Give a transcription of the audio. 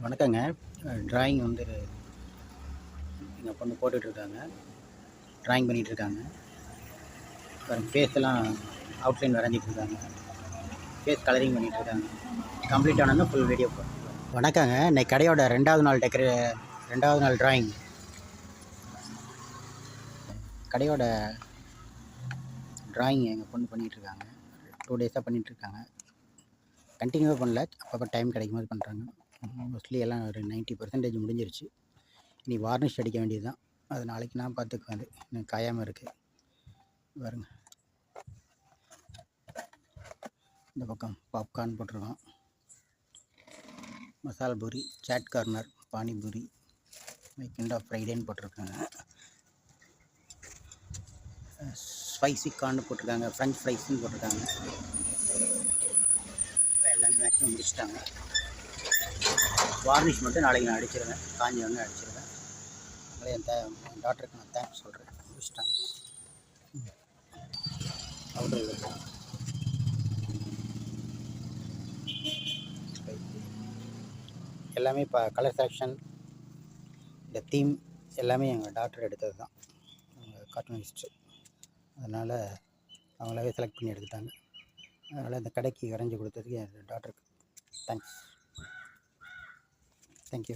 வணக்கங்க. ட்ராயிங் வந்து எங்கள் பொண்ணு போட்டுட்ருக்காங்க. ட்ராயிங் பண்ணிகிட்ருக்காங்க. அப்புறம் ஃபேஸெல்லாம் அவுட்லைன் வரைஞ்சிட்ருக்காங்க. ஃபேஸ் கலரிங் பண்ணிகிட்ருக்காங்க. கம்ப்ளீட் ஆனோன்னா ஃபுல் வீடியோ போடுறேன். வணக்கங்க. இன்னைக்கு கடையோட 2வது நாள் ட்ராயிங். கடையோட ட்ராயிங் எங்கள் பொண்ணு பண்ணிகிட்ருக்காங்க. 2 டேஸாக பண்ணிகிட்ருக்காங்க. கண்டினியூவாக பண்ணல, அப்பப்போ டைம் கிடைக்கும்போது பண்ணுறாங்க. மோஸ்ட்லி எல்லாம் ஒரு 90% முடிஞ்சிருச்சு. இனி வார்னிஷ் அடிக்க வேண்டியது தான். அது நாளைக்கு நான் பார்த்துக்குவேன். அது இன்னும் காயாமல் இருக்குது பாருங்க. இந்த பக்கம் பாப்கார்ன் போட்டிருக்கோம், masal puri, chaat corner, panipuri, weekend off ஃப்ரைடேன்னு போட்டிருக்காங்க. ஸ்பைசி கார்னு போட்டிருக்காங்க, ஃப்ரெஞ்ச் ஃப்ரைஸ்ன்னு போட்டிருக்காங்க. எல்லாமே மேக்ஸிமம் முடிச்சுட்டாங்க. வார்னிஷ் மட்டும் நாளைக்கு நான் அடிச்சிருவேன். காஞ்சி ஒன்று அடிச்சிருவேன். அதனால என் டாக்டருக்கு நான் தேங்க்ஸ் சொல்கிறேன். முடிச்சிட்டாங்க. அவுட்டர் எல்லாமே இப்போ கலர் செலெக்ஷன், இந்த தீம் எல்லாமே எங்கள் டாக்டர் எடுத்தது தான். அவங்க கார்ட்டூனிஸ்ட்டு, அதனால் அவங்களாவே செலக்ட் பண்ணி எடுத்துட்டாங்க. அதனால் இந்த கடைக்கு வரைஞ்சி கொடுத்ததுக்கு என் டாக்டருக்கு தேங்க்ஸ். தேங்க்யூ.